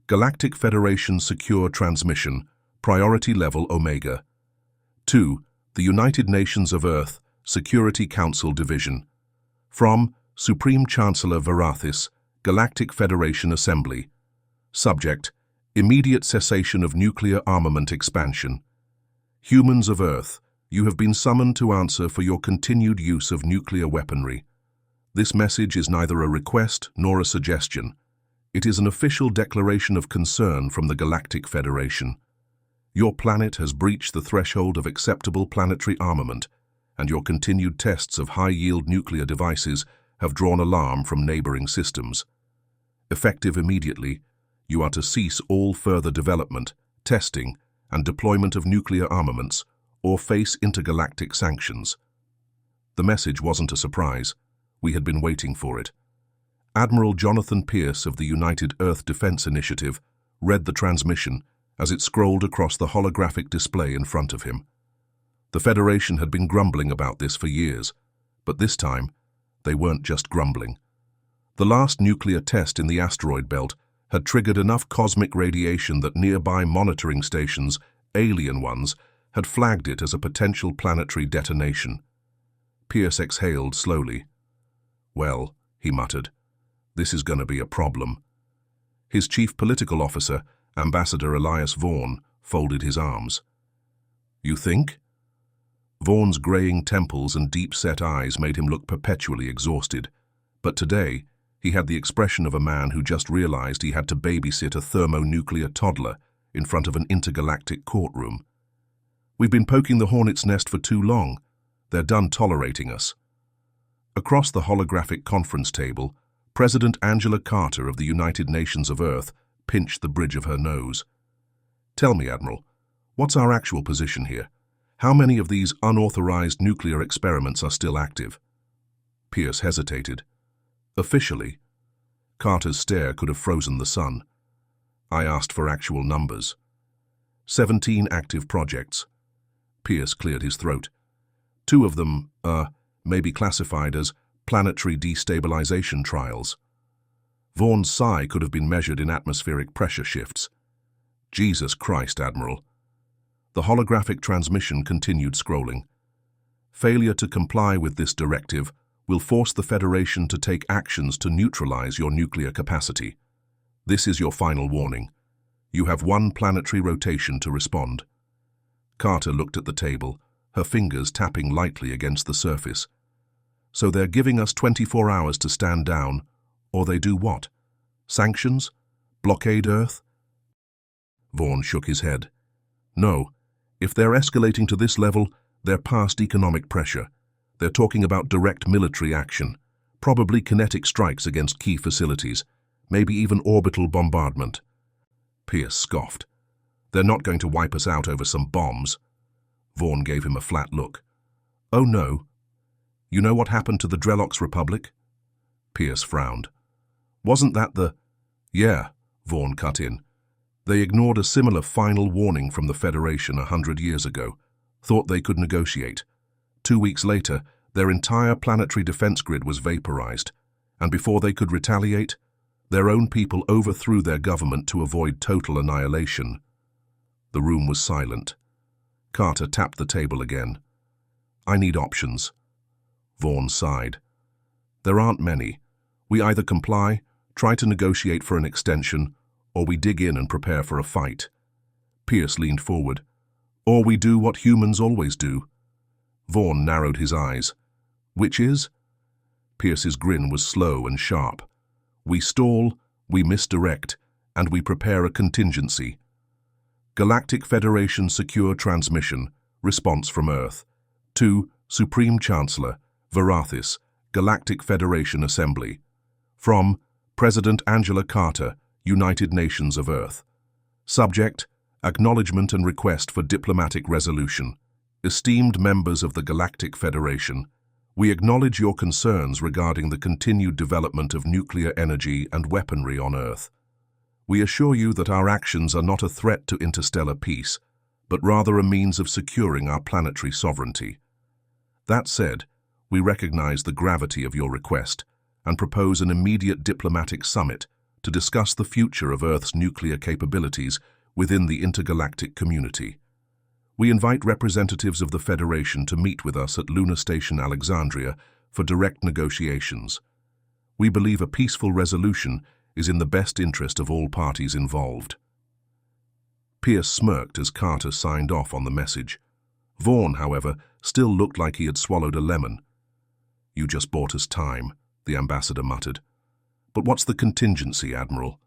Galactic Federation Secure Transmission, Priority Level Omega. 2. The United Nations of Earth, Security Council Division. From Supreme Chancellor Varathis, Galactic Federation Assembly. Subject: Immediate cessation of nuclear armament expansion. Humans of Earth, you have been summoned to answer for your continued use of nuclear weaponry. This message is neither a request nor a suggestion. It is an official declaration of concern from the Galactic Federation. Your planet has breached the threshold of acceptable planetary armament, and your continued tests of high-yield nuclear devices have drawn alarm from neighboring systems. Effective immediately, you are to cease all further development, testing, and deployment of nuclear armaments, or face intergalactic sanctions. The message wasn't a surprise. We had been waiting for it. Admiral Jonathan Pierce of the United Earth Defense Initiative read the transmission as it scrolled across the holographic display in front of him. The Federation had been grumbling about this for years, but this time, they weren't just grumbling. The last nuclear test in the asteroid belt had triggered enough cosmic radiation that nearby monitoring stations, alien ones, had flagged it as a potential planetary detonation. Pierce exhaled slowly. "Well," he muttered, "this is going to be a problem." His chief political officer, Ambassador Elias Vaughn, folded his arms. "You think?" Vaughn's graying temples and deep-set eyes made him look perpetually exhausted, but today he had the expression of a man who just realized he had to babysit a thermonuclear toddler in front of an intergalactic courtroom. "We've been poking the hornet's nest for too long. They're done tolerating us." Across the holographic conference table, President Angela Carter of the United Nations of Earth pinched the bridge of her nose. "Tell me, Admiral, what's our actual position here? How many of these unauthorized nuclear experiments are still active?" Pierce hesitated. "Officially." Carter's stare could have frozen the sun. "I asked for actual numbers." 17 active projects. Pierce cleared his throat. 2 of them may be classified as planetary destabilization trials. Vaughn's sigh could have been measured in atmospheric pressure shifts. "Jesus Christ, Admiral." The holographic transmission continued scrolling. "Failure to comply with this directive will force the Federation to take actions to neutralize your nuclear capacity. This is your final warning. You have 1 planetary rotation to respond." Carter looked at the table, her fingers tapping lightly against the surface. "So they're giving us 24 hours to stand down, or they do what? Sanctions? Blockade Earth?" Vaughn shook his head. "No. If they're escalating to this level, they're past economic pressure. They're talking about direct military action, probably kinetic strikes against key facilities, maybe even orbital bombardment." Pierce scoffed. "They're not going to wipe us out over some bombs." Vaughn gave him a flat look. "Oh no. You know what happened to the Drelox Republic?" Pierce frowned. "Wasn't that the—" "Yeah," Vaughn cut in. "They ignored a similar final warning from the Federation 100 years ago, thought they could negotiate. 2 weeks later, their entire planetary defense grid was vaporized, and before they could retaliate, their own people overthrew their government to avoid total annihilation." The room was silent. Carter tapped the table again. "I need options." Vaughn sighed. "There aren't many. We either comply, try to negotiate for an extension, or we dig in and prepare for a fight." Pierce leaned forward. "Or we do what humans always do." Vaughn narrowed his eyes. "Which is?" Pierce's grin was slow and sharp. "We stall, we misdirect, and we prepare a contingency." Galactic Federation Secure Transmission, Response from Earth. 2. Supreme Chancellor, Varathis, Galactic Federation Assembly. From President Angela Carter, United Nations of Earth. Subject: Acknowledgement and request for diplomatic resolution. Esteemed members of the Galactic Federation, we acknowledge your concerns regarding the continued development of nuclear energy and weaponry on Earth. We assure you that our actions are not a threat to interstellar peace, but rather a means of securing our planetary sovereignty. That said, we recognize the gravity of your request and propose an immediate diplomatic summit to discuss the future of Earth's nuclear capabilities within the intergalactic community. We invite representatives of the Federation to meet with us at Lunar Station Alexandria for direct negotiations. We believe a peaceful resolution is in the best interest of all parties involved. Pierce smirked as Carter signed off on the message. Vaughn, however, still looked like he had swallowed a lemon. "You just bought us time," the ambassador muttered. "But what's the contingency, Admiral?"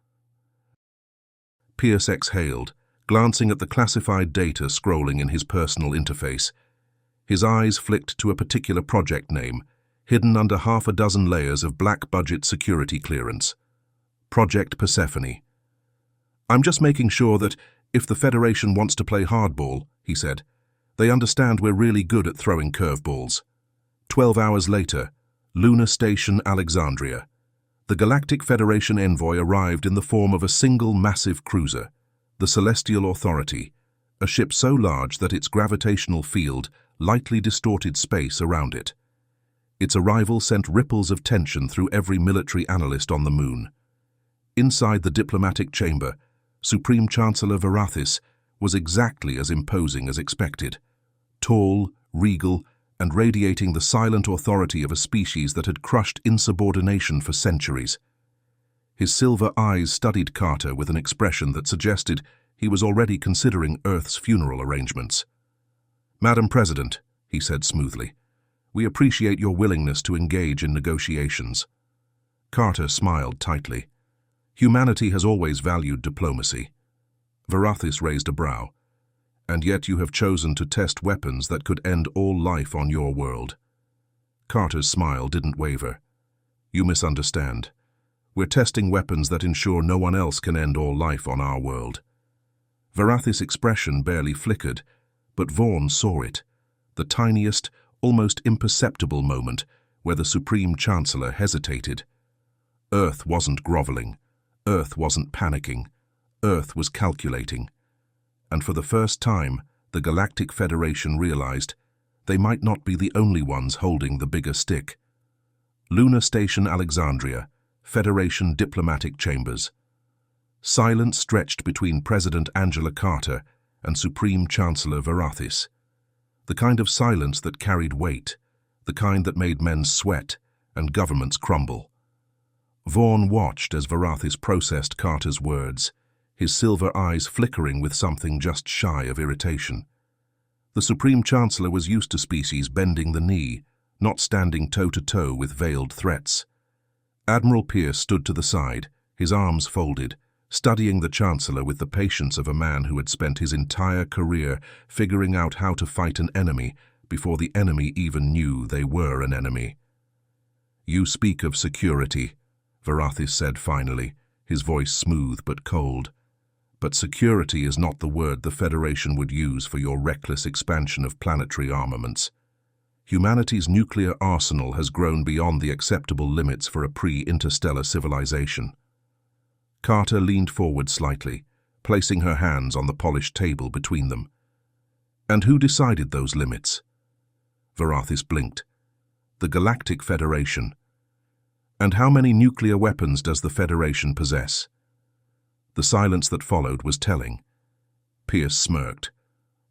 Pierce exhaled, glancing at the classified data scrolling in his personal interface. His eyes flicked to a particular project name, hidden under half a dozen layers of black-budget security clearance. Project Persephone. "I'm just making sure that, if the Federation wants to play hardball," he said, "they understand we're really good at throwing curveballs." 12 hours later, Lunar Station Alexandria. The Galactic Federation envoy arrived in the form of a single massive cruiser, the Celestial Authority, a ship so large that its gravitational field lightly distorted space around it. Its arrival sent ripples of tension through every military analyst on the Moon. Inside the diplomatic chamber, Supreme Chancellor Varathis was exactly as imposing as expected. Tall, regal, and radiating the silent authority of a species that had crushed insubordination for centuries. His silver eyes studied Carter with an expression that suggested he was already considering Earth's funeral arrangements. "Madam President," he said smoothly, "we appreciate your willingness to engage in negotiations." Carter smiled tightly. "Humanity has always valued diplomacy." Varathis raised a brow. "And yet you have chosen to test weapons that could end all life on your world." Carter's smile didn't waver. "You misunderstand. We're testing weapons that ensure no one else can end all life on our world." Varathis' expression barely flickered, but Vaughn saw it, the tiniest, almost imperceptible moment where the Supreme Chancellor hesitated. Earth wasn't groveling. Earth wasn't panicking. Earth was calculating. And for the first time, the Galactic Federation realized they might not be the only ones holding the bigger stick. Lunar Station Alexandria, Federation Diplomatic Chambers. Silence stretched between President Angela Carter and Supreme Chancellor Varathis. The kind of silence that carried weight, the kind that made men sweat and governments crumble. Vaughn watched as Varathis processed Carter's words, his silver eyes flickering with something just shy of irritation. The Supreme Chancellor was used to species bending the knee, not standing toe-to-toe with veiled threats. Admiral Pierce stood to the side, his arms folded, studying the Chancellor with the patience of a man who had spent his entire career figuring out how to fight an enemy before the enemy even knew they were an enemy. "You speak of security," Varathis said finally, his voice smooth but cold. "But security is not the word the Federation would use for your reckless expansion of planetary armaments. Humanity's nuclear arsenal has grown beyond the acceptable limits for a pre-interstellar civilization." Carter leaned forward slightly, placing her hands on the polished table between them. "And who decided those limits?" Varathis blinked. "The Galactic Federation." "And how many nuclear weapons does the Federation possess?" The silence that followed was telling. Pierce smirked.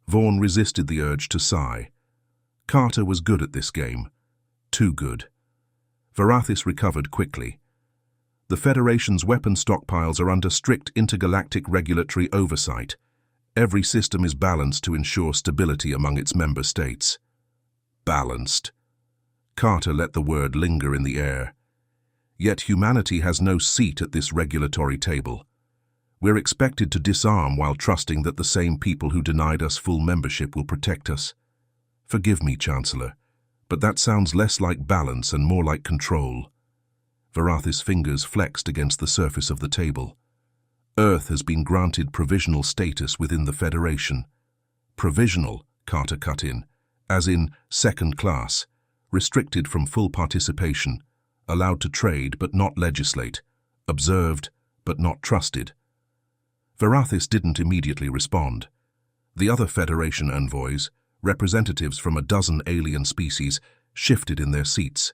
Vaughn resisted the urge to sigh. Carter was good at this game. Too good. Varathis recovered quickly. "The Federation's weapon stockpiles are under strict intergalactic regulatory oversight. Every system is balanced to ensure stability among its member states." Balanced. Carter let the word linger in the air. "Yet humanity has no seat at this regulatory table. We're expected to disarm while trusting that the same people who denied us full membership will protect us. Forgive me, Chancellor, but that sounds less like balance and more like control." Varathis' fingers flexed against the surface of the table. "Earth has been granted provisional status within the Federation." "Provisional," Carter cut in, "as in second class, restricted from full participation, allowed to trade but not legislate, observed but not trusted." Varathis didn't immediately respond. The other Federation envoys, representatives from a dozen alien species, shifted in their seats.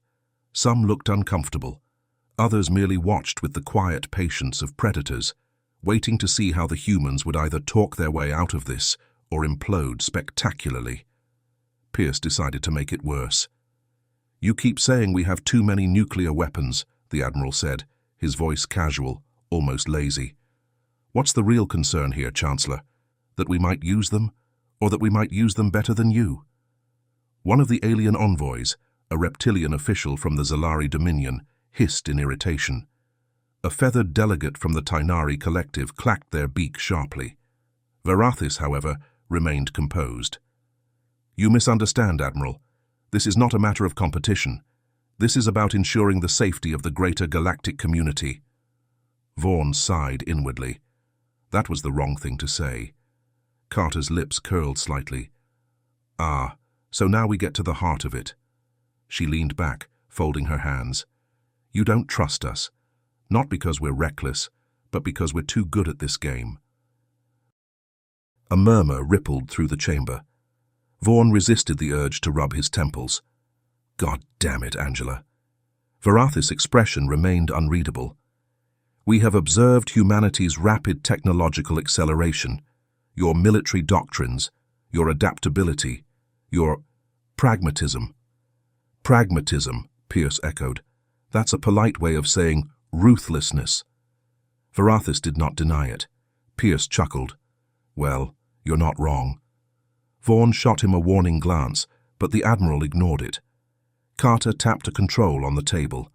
Some looked uncomfortable. Others merely watched with the quiet patience of predators, waiting to see how the humans would either talk their way out of this or implode spectacularly. Pierce decided to make it worse. "You keep saying we have too many nuclear weapons," the Admiral said, his voice casual, almost lazy. "What's the real concern here, Chancellor? That we might use them, or that we might use them better than you?" One of the alien envoys, a reptilian official from the Zalari Dominion, hissed in irritation. A feathered delegate from the Tainari collective clacked their beak sharply. Varathis, however, remained composed. "You misunderstand, Admiral. This is not a matter of competition. This is about ensuring the safety of the greater galactic community." Vaughn sighed inwardly. That was the wrong thing to say. Carter's lips curled slightly. "Ah, so now we get to the heart of it." She leaned back, folding her hands. "You don't trust us. Not because we're reckless, but because we're too good at this game." A murmur rippled through the chamber. Vaughn resisted the urge to rub his temples. "God damn it, Angela." Varathis' expression remained unreadable. "We have observed humanity's rapid technological acceleration, your military doctrines, your adaptability, your pragmatism." "Pragmatism," Pierce echoed. "That's a polite way of saying ruthlessness." Varathis did not deny it. Pierce chuckled. "Well, you're not wrong." Vaughn shot him a warning glance, but the Admiral ignored it. Carter tapped a control on the table.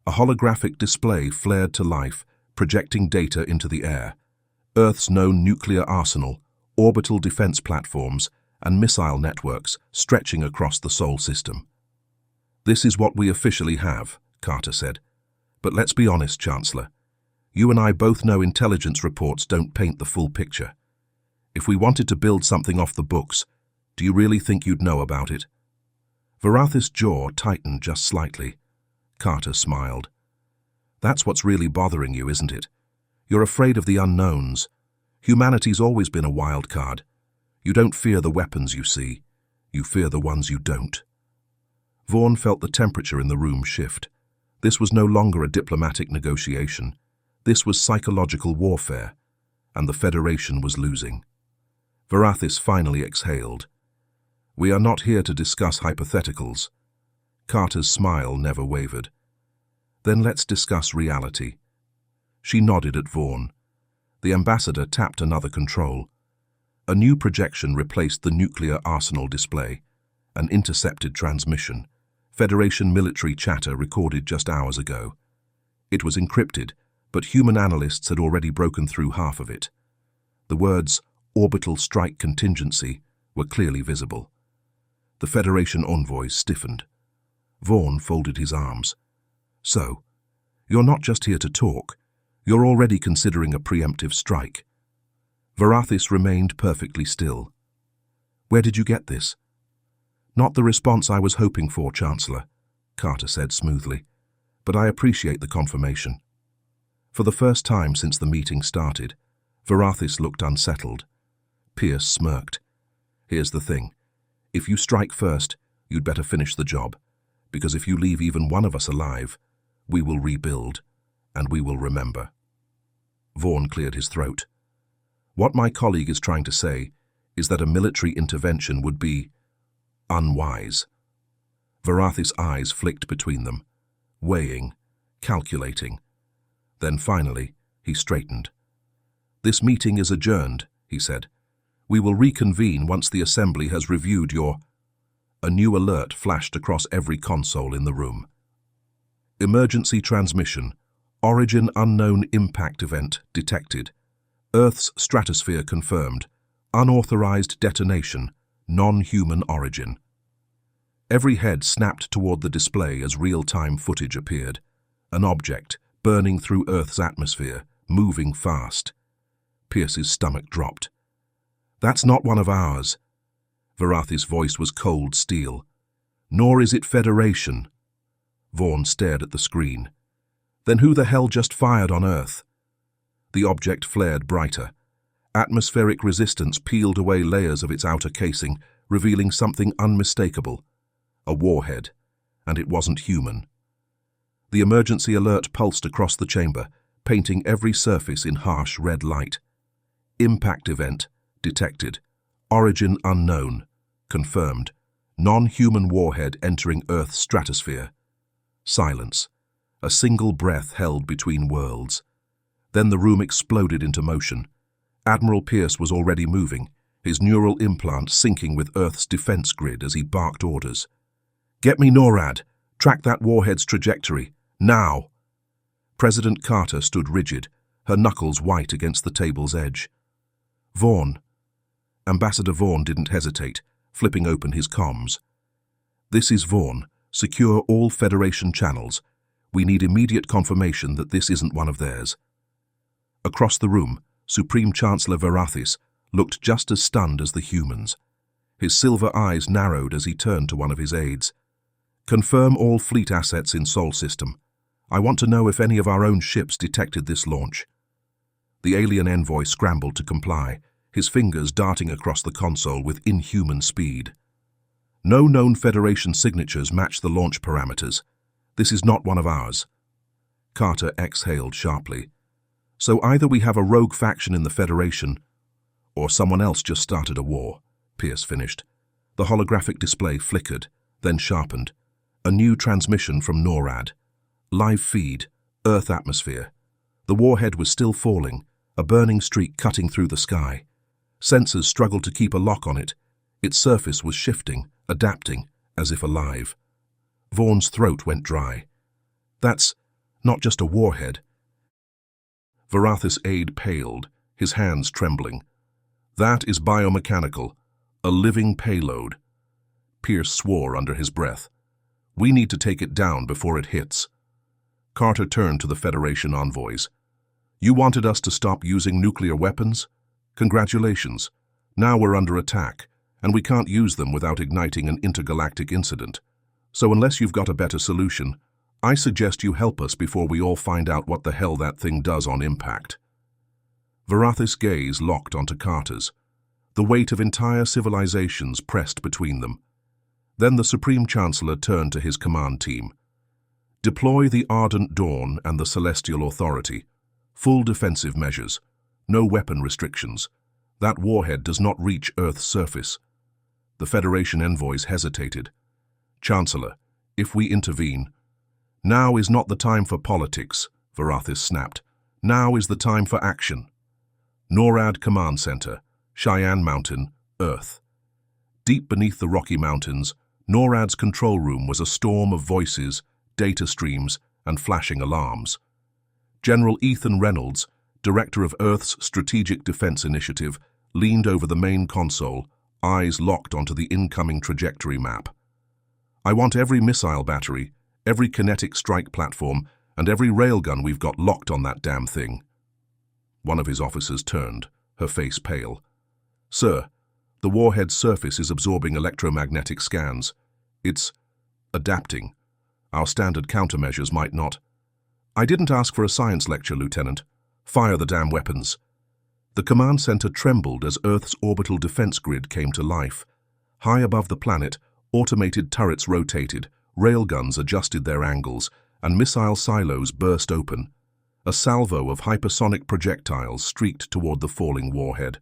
A holographic display flared to life, projecting data into the air. Earth's known nuclear arsenal, orbital defense platforms, and missile networks stretching across the Sol system. "This is what we officially have," Carter said. "But let's be honest, Chancellor. You and I both know intelligence reports don't paint the full picture. If we wanted to build something off the books, do you really think you'd know about it?" Varathis' jaw tightened just slightly. Carter smiled. "That's what's really bothering you, isn't it? You're afraid of the unknowns. Humanity's always been a wild card. You don't fear the weapons you see. You fear the ones you don't." Vaughn felt the temperature in the room shift. This was no longer a diplomatic negotiation. This was psychological warfare, and the Federation was losing. Varathis finally exhaled. "We are not here to discuss hypotheticals." Carter's smile never wavered. "Then let's discuss reality." She nodded at Vaughn. The ambassador tapped another control. A new projection replaced the nuclear arsenal display. An intercepted transmission. Federation military chatter recorded just hours ago. It was encrypted, but human analysts had already broken through half of it. The words, "orbital strike contingency," were clearly visible. The Federation envoy stiffened. Vaughn folded his arms. "So, you're not just here to talk. You're already considering a preemptive strike." Varathis remained perfectly still. "Where did you get this?" "Not the response I was hoping for, Chancellor," Carter said smoothly, "but I appreciate the confirmation." For the first time since the meeting started, Varathis looked unsettled. Pierce smirked. "Here's the thing. If you strike first, you'd better finish the job, because if you leave even one of us alive, we will rebuild, and we will remember." Vaughn cleared his throat. "What my colleague is trying to say is that a military intervention would be unwise." Varathis' eyes flicked between them, weighing, calculating. Then finally, he straightened. "This meeting is adjourned," he said. "We will reconvene once the Assembly has reviewed your—" A new alert flashed across every console in the room. "Emergency transmission. Origin unknown impact event detected. Earth's stratosphere confirmed. Unauthorized detonation. Non-human origin." Every head snapped toward the display as real-time footage appeared. An object, burning through Earth's atmosphere, moving fast. Pierce's stomach dropped. "That's not one of ours." Varathis' voice was cold steel. "Nor is it Federation." Vaughn stared at the screen. "Then who the hell just fired on Earth?" The object flared brighter. Atmospheric resistance peeled away layers of its outer casing, revealing something unmistakable. A warhead. And it wasn't human. The emergency alert pulsed across the chamber, painting every surface in harsh red light. Impact event detected. Origin unknown. Confirmed. Non-human warhead entering Earth's stratosphere. Silence. A single breath held between worlds. Then the room exploded into motion. Admiral Pierce was already moving, his neural implant syncing with Earth's defense grid as he barked orders. "Get me NORAD. Track that warhead's trajectory. Now!" President Carter stood rigid, her knuckles white against the table's edge. "Vaughn." Ambassador Vaughn didn't hesitate, flipping open his comms. "This is Vaughn. Secure all Federation channels. We need immediate confirmation that this isn't one of theirs." Across the room, Supreme Chancellor Varathis looked just as stunned as the humans. His silver eyes narrowed as he turned to one of his aides. "Confirm all fleet assets in Sol system. I want to know if any of our own ships detected this launch." The alien envoy scrambled to comply, his fingers darting across the console with inhuman speed. "No known Federation signatures match the launch parameters. This is not one of ours." Carter exhaled sharply. "So either we have a rogue faction in the Federation, or someone else just started a war," Pierce finished. The holographic display flickered, then sharpened. A new transmission from NORAD. Live feed, Earth atmosphere. The warhead was still falling, a burning streak cutting through the sky. Sensors struggled to keep a lock on it. Its surface was shifting, adapting, as if alive. Vaughn's throat went dry. "That's not just a warhead." Varathis' aide paled, his hands trembling. "That is biomechanical, a living payload." Pierce swore under his breath. "We need to take it down before it hits." Carter turned to the Federation envoys. "You wanted us to stop using nuclear weapons? Congratulations. Now we're under attack, and we can't use them without igniting an intergalactic incident. So unless you've got a better solution, I suggest you help us before we all find out what the hell that thing does on impact." Varathis' gaze locked onto Carter's. The weight of entire civilizations pressed between them. Then the Supreme Chancellor turned to his command team. "Deploy the Ardent Dawn and the Celestial Authority. Full defensive measures. No weapon restrictions. That warhead does not reach Earth's surface." The Federation envoys hesitated. "Chancellor, if we intervene—" "Now is not the time for politics," Varathis snapped. "Now is the time for action." NORAD Command Center, Cheyenne Mountain, Earth. Deep beneath the Rocky Mountains, NORAD's control room was a storm of voices, data streams, and flashing alarms. General Ethan Reynolds, director of Earth's Strategic Defense Initiative, leaned over the main console, eyes locked onto the incoming trajectory map. "I want every missile battery, every kinetic strike platform, and every railgun we've got locked on that damn thing." One of his officers turned, her face pale. "Sir, the warhead's surface is absorbing electromagnetic scans. It's adapting. Our standard countermeasures might not—" "I didn't ask for a science lecture, Lieutenant. Fire the damn weapons." The command center trembled as Earth's orbital defense grid came to life. High above the planet, automated turrets rotated, railguns adjusted their angles, and missile silos burst open. A salvo of hypersonic projectiles streaked toward the falling warhead.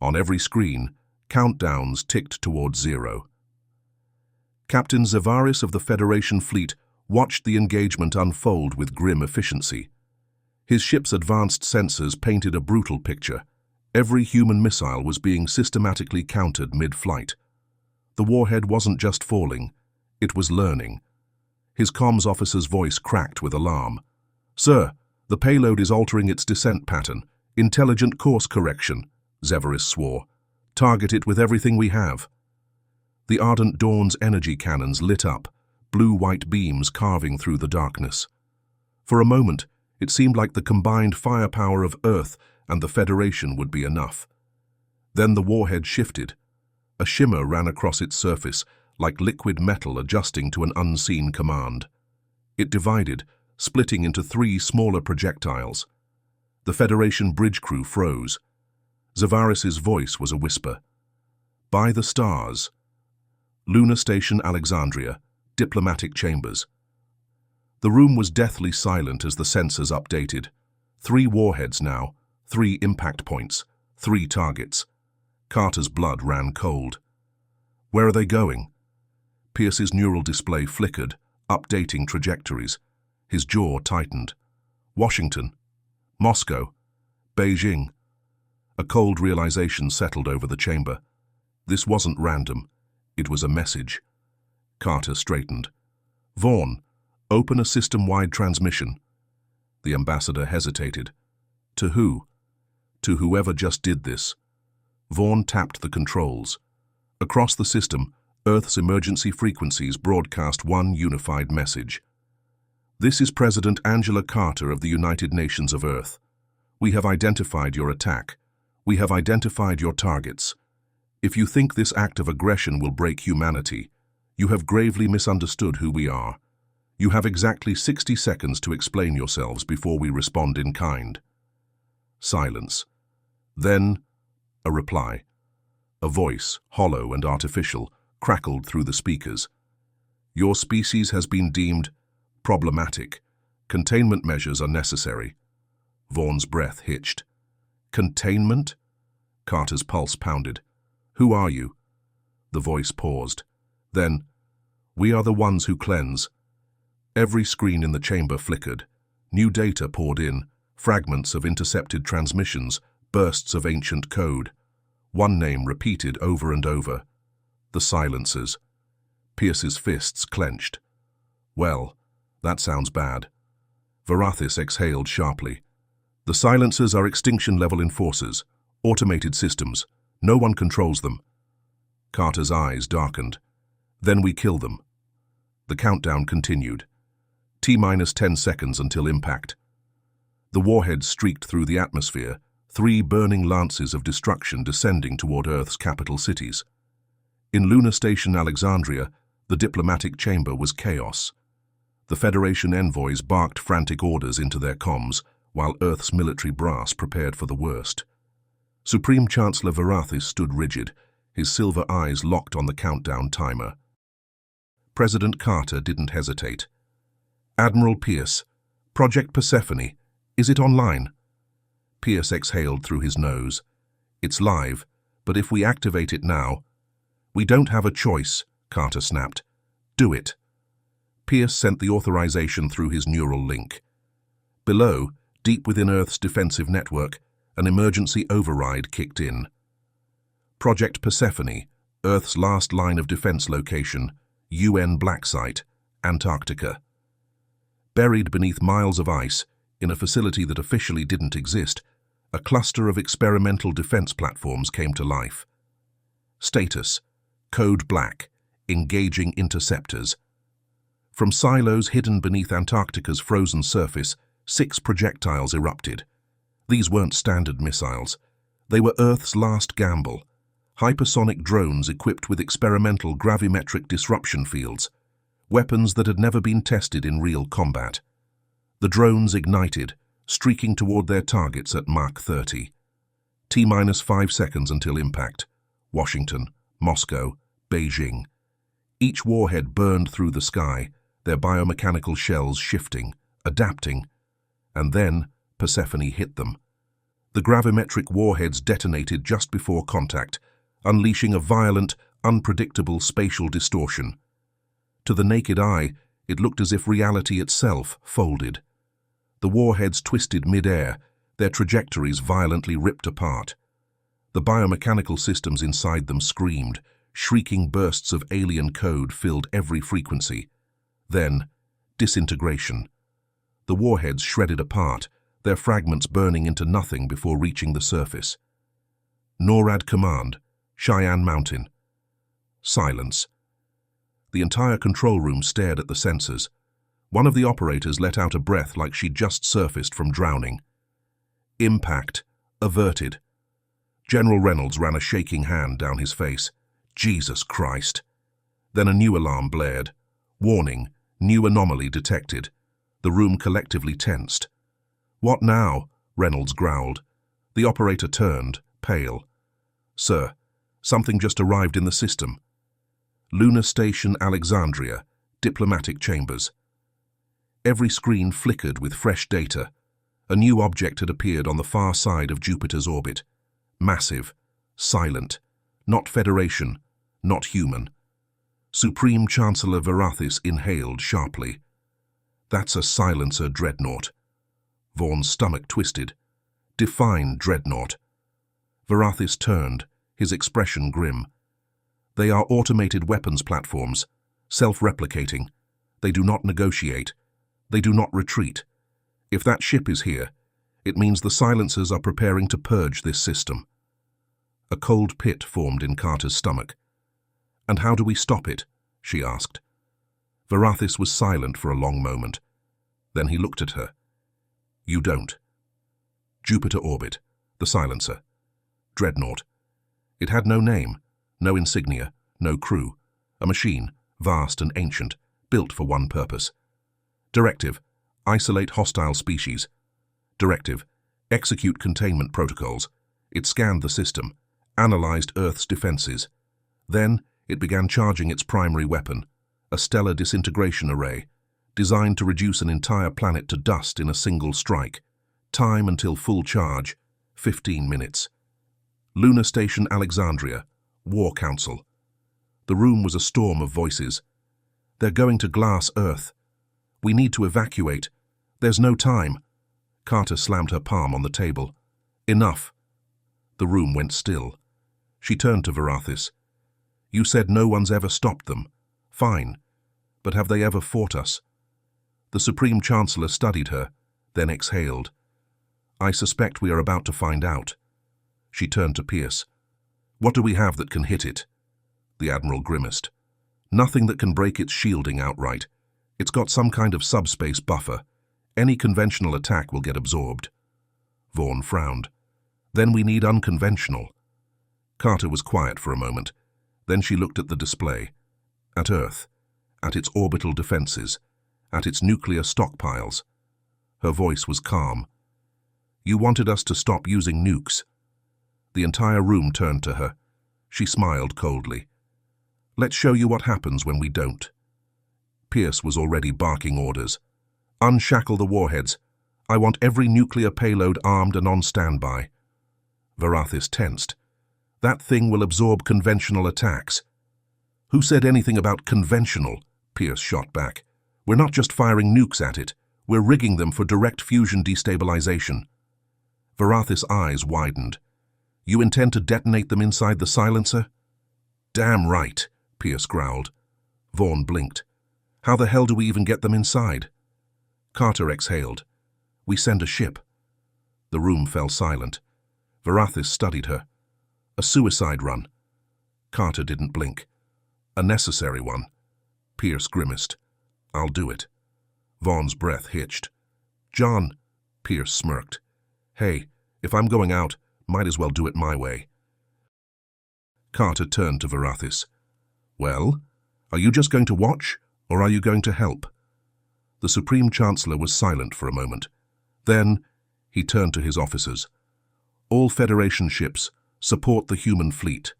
On every screen, countdowns ticked toward 0. Captain Zavaris of the Federation fleet watched the engagement unfold with grim efficiency. His ship's advanced sensors painted a brutal picture. Every human missile was being systematically countered mid-flight. The warhead wasn't just falling, it was learning. His comms officer's voice cracked with alarm. "Sir, the payload is altering its descent pattern. Intelligent course correction," Zavaris swore. "Target it with everything we have." The Ardent Dawn's energy cannons lit up, blue-white beams carving through the darkness. For a moment, it seemed like the combined firepower of Earth and the Federation would be enough. Then the warhead shifted. A shimmer ran across its surface, like liquid metal adjusting to an unseen command. It divided, splitting into 3 smaller projectiles. The Federation bridge crew froze. Zavaris's voice was a whisper. "By the stars. Lunar Station Alexandria, diplomatic chambers." The room was deathly silent as the sensors updated. 3 warheads now, 3 impact points, 3 targets. Carter's blood ran cold. Where are they going? Pierce's neural display flickered, updating trajectories. His jaw tightened. Washington, Moscow, Beijing. A cold realization settled over the chamber. This wasn't random. It was a message. Carter straightened. Vaughn, open a system-wide transmission. The ambassador hesitated. To who? To whoever just did this. Vaughn tapped the controls. Across the system, Earth's emergency frequencies broadcast one unified message. This is President Angela Carter of the United Nations of Earth. We have identified your attack. We have identified your targets. If you think this act of aggression will break humanity, you have gravely misunderstood who we are. You have exactly 60 seconds to explain yourselves before we respond in kind. Silence. Then, a reply. A voice, hollow and artificial, crackled through the speakers. Your species has been deemed problematic. Containment measures are necessary. Vaughn's breath hitched. Containment? Carter's pulse pounded. Who are you? The voice paused. Then, we are the ones who cleanse. Every screen in the chamber flickered. New data poured in, fragments of intercepted transmissions, bursts of ancient code. One name repeated over and over. The Silencers. Pierce's fists clenched. Well, that sounds bad. Varathis exhaled sharply. The Silencers are extinction-level enforcers, automated systems. No one controls them. Carter's eyes darkened. Then we kill them. The countdown continued. T-minus 10 seconds until impact. The warheads streaked through the atmosphere, 3 burning lances of destruction descending toward Earth's capital cities. In Lunar Station Alexandria, the diplomatic chamber was chaos. The Federation envoys barked frantic orders into their comms, while Earth's military brass prepared for the worst. Supreme Chancellor Varathis stood rigid, his silver eyes locked on the countdown timer. President Carter didn't hesitate. Admiral Pierce, Project Persephone, is it online? Pierce exhaled through his nose. It's live, but if we activate it now... We don't have a choice, Carter snapped. Do it. Pierce sent the authorization through his neural link. Below, deep within Earth's defensive network, an emergency override kicked in. Project Persephone, Earth's last line of defense location, UN Black Site, Antarctica. Buried beneath miles of ice, in a facility that officially didn't exist, a cluster of experimental defense platforms came to life. Status: Code Black, engaging interceptors. From silos hidden beneath Antarctica's frozen surface, 6 projectiles erupted. These weren't standard missiles. They were Earth's last gamble. Hypersonic drones equipped with experimental gravimetric disruption fields, weapons that had never been tested in real combat. The drones ignited, streaking toward their targets at Mach 30. T-minus 5 seconds until impact. Washington, Moscow, Beijing. Each warhead burned through the sky, their biomechanical shells shifting, adapting. And then Persephone hit them. The gravimetric warheads detonated just before contact, unleashing a violent, unpredictable spatial distortion. To the naked eye, it looked as if reality itself folded. The warheads twisted mid-air, their trajectories violently ripped apart. The biomechanical systems inside them screamed. Shrieking bursts of alien code filled every frequency. Then, disintegration. The warheads shredded apart, their fragments burning into nothing before reaching the surface. NORAD Command, Cheyenne Mountain. Silence. The entire control room stared at the sensors. One of the operators let out a breath like she'd just surfaced from drowning. Impact. Averted. General Reynolds ran a shaking hand down his face. Jesus Christ. Then a new alarm blared. Warning, new anomaly detected. The room collectively tensed. What now? Reynolds growled. The operator turned, pale. Sir, something just arrived in the system. Lunar Station Alexandria, diplomatic chambers. Every screen flickered with fresh data. A new object had appeared on the far side of Jupiter's orbit. Massive, silent, not Federation, not human. Supreme Chancellor Varathis inhaled sharply. That's a silencer dreadnought. Vaughn's stomach twisted. Define dreadnought. Varathis turned, his expression grim. They are automated weapons platforms, self-replicating. They do not negotiate. They do not retreat. If that ship is here, it means the silencers are preparing to purge this system. A cold pit formed in Carter's stomach. And how do we stop it? She asked. Varathis was silent for a long moment. Then he looked at her. You don't. Jupiter orbit, the silencer. Dreadnought. It had no name, no insignia, no crew. A machine, vast and ancient, built for one purpose. Directive, isolate hostile species. Directive, execute containment protocols. It scanned the system, analyzed Earth's defenses. Then it began charging its primary weapon, a stellar disintegration array, designed to reduce an entire planet to dust in a single strike. Time until full charge, 15 minutes. Lunar Station Alexandria, War Council. The room was a storm of voices. They're going to glass Earth. We need to evacuate. There's no time. Carter slammed her palm on the table. Enough. The room went still. She turned to Varathis. You said no one's ever stopped them. Fine. But have they ever fought us? The Supreme Chancellor studied her, then exhaled. I suspect we are about to find out. She turned to Pierce. What do we have that can hit it? The Admiral grimaced. Nothing that can break its shielding outright. It's got some kind of subspace buffer. Any conventional attack will get absorbed. Vaughn frowned. Then we need unconventional. Carter was quiet for a moment. Then she looked at the display. At Earth. At its orbital defenses. At its nuclear stockpiles. Her voice was calm. You wanted us to stop using nukes. The entire room turned to her. She smiled coldly. Let's show you what happens when we don't. Pierce was already barking orders. Unshackle the warheads. I want every nuclear payload armed and on standby. Varathis tensed. That thing will absorb conventional attacks. Who said anything about conventional? Pierce shot back. We're not just firing nukes at it. We're rigging them for direct fusion destabilization. Varathis' eyes widened. You intend to detonate them inside the silencer? Damn right, Pierce growled. Vaughn blinked. How the hell do we even get them inside? Carter exhaled. We send a ship. The room fell silent. Varathis studied her. A suicide run. Carter didn't blink. A necessary one. Pierce grimaced. I'll do it. Vaughn's breath hitched. John, Pierce smirked. Hey, if I'm going out, might as well do it my way. Carter turned to Varathis. Well, are you just going to watch, or are you going to help? The Supreme Chancellor was silent for a moment. Then he turned to his officers. All Federation ships, support the human fleet.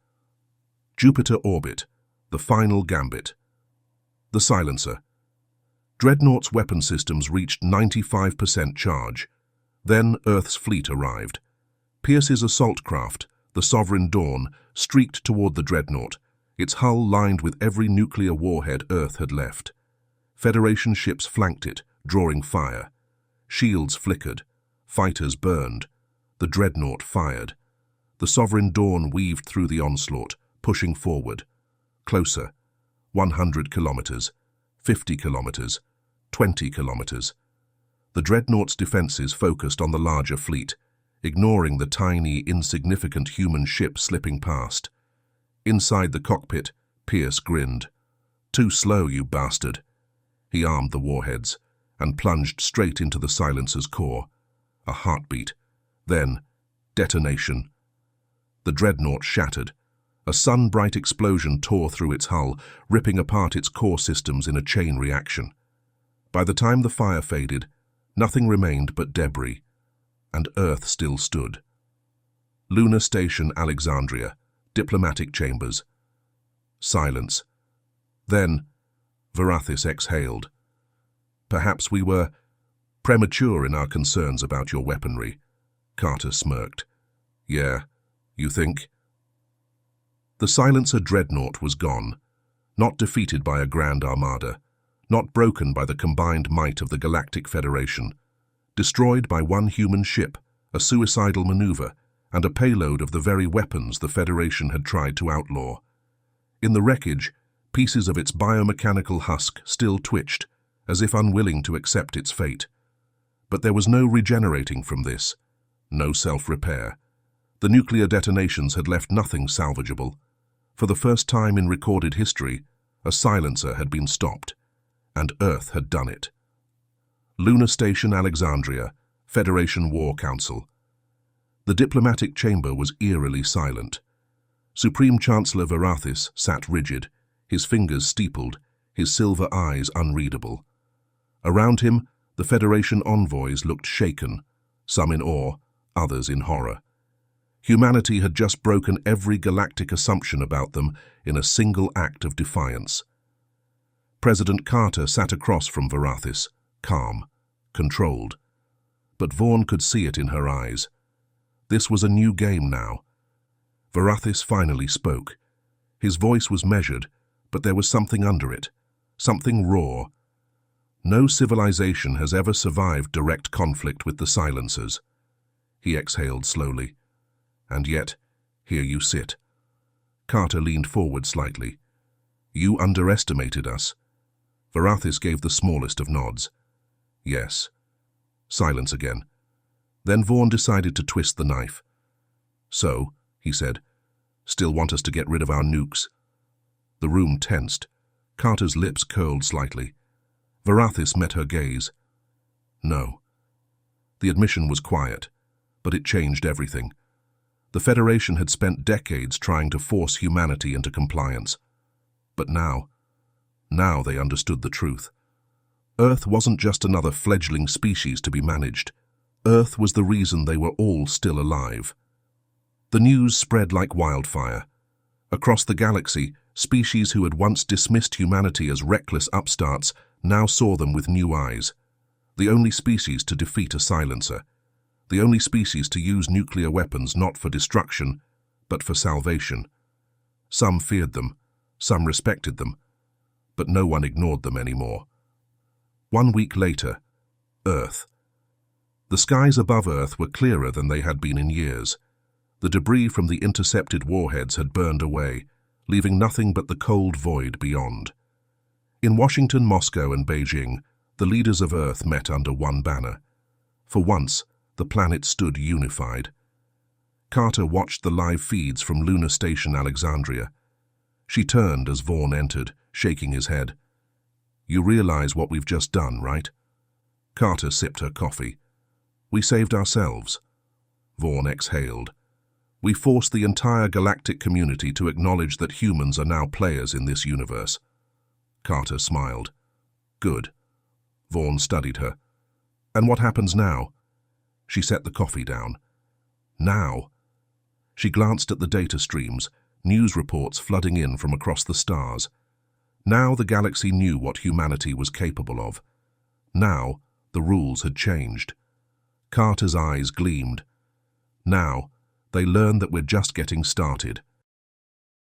Jupiter orbit, the final gambit. The silencer. Dreadnought's weapon systems reached 95% charge. Then Earth's fleet arrived. Pierce's assault craft, the Sovereign Dawn, streaked toward the Dreadnought, its hull lined with every nuclear warhead Earth had left. Federation ships flanked it, drawing fire. Shields flickered. Fighters burned. The Dreadnought fired. The Sovereign Dawn weaved through the onslaught, pushing forward. Closer. 100 kilometers. 50 kilometers. 20 kilometers. The Dreadnought's defenses focused on the larger fleet, ignoring the tiny, insignificant human ship slipping past. Inside the cockpit, Pierce grinned. Too slow, you bastard. He armed the warheads and plunged straight into the silencer's core. A heartbeat. Then, detonation. The Dreadnought shattered. A sun-bright explosion tore through its hull, ripping apart its core systems in a chain reaction. By the time the fire faded, nothing remained but debris, and Earth still stood. Lunar Station Alexandria, diplomatic chambers. Silence. Then, Varathis exhaled. Perhaps we were premature in our concerns about your weaponry. Carter smirked. Yeah, you think? The silencer dreadnought was gone, not defeated by a grand armada, not broken by the combined might of the Galactic Federation, destroyed by one human ship, a suicidal maneuver, and a payload of the very weapons the Federation had tried to outlaw. In the wreckage, pieces of its biomechanical husk still twitched, as if unwilling to accept its fate. But there was no regenerating from this, no self-repair. The nuclear detonations had left nothing salvageable. For the first time in recorded history, a silencer had been stopped, and Earth had done it. Lunar Station Alexandria, Federation War Council. The diplomatic chamber was eerily silent. Supreme Chancellor Varathis sat rigid, his fingers steepled, his silver eyes unreadable. Around him, the Federation envoys looked shaken, some in awe, others in horror. Humanity had just broken every galactic assumption about them in a single act of defiance. President Carter sat across from Varathis, calm, controlled. But Vaughn could see it in her eyes. This was a new game now. Varathis finally spoke. His voice was measured, but there was something under it, something raw. No civilization has ever survived direct conflict with the silencers. He exhaled slowly. And yet, here you sit. Carter leaned forward slightly. You underestimated us. Varathis gave the smallest of nods. Yes. Silence again. Then Vaughn decided to twist the knife. So, he said, still want us to get rid of our nukes? The room tensed. Carter's lips curled slightly. Varathis met her gaze. No. The admission was quiet, but it changed everything. The Federation had spent decades trying to force humanity into compliance. But now they understood the truth. Earth wasn't just another fledgling species to be managed. Earth was the reason they were all still alive. The news spread like wildfire. Across the galaxy, species who had once dismissed humanity as reckless upstarts now saw them with new eyes. The only species to defeat a silencer. The only species to use nuclear weapons not for destruction, but for salvation. Some feared them, some respected them, but no one ignored them anymore. 1 week later, Earth. The skies above Earth were clearer than they had been in years. The debris from the intercepted warheads had burned away, leaving nothing but the cold void beyond. In Washington, Moscow, and Beijing, the leaders of Earth met under one banner. For once, the planet stood unified. Carter watched the live feeds from Lunar Station Alexandria. She turned as Vaughn entered, shaking his head. You realize what we've just done, right? Carter sipped her coffee. We saved ourselves. Vaughn exhaled. We forced the entire galactic community to acknowledge that humans are now players in this universe. Carter smiled. Good. Vaughn studied her. And what happens now? She set the coffee down. Now? She glanced at the data streams, news reports flooding in from across the stars. Now the galaxy knew what humanity was capable of. Now the rules had changed. Carter's eyes gleamed. Now they learned that we're just getting started.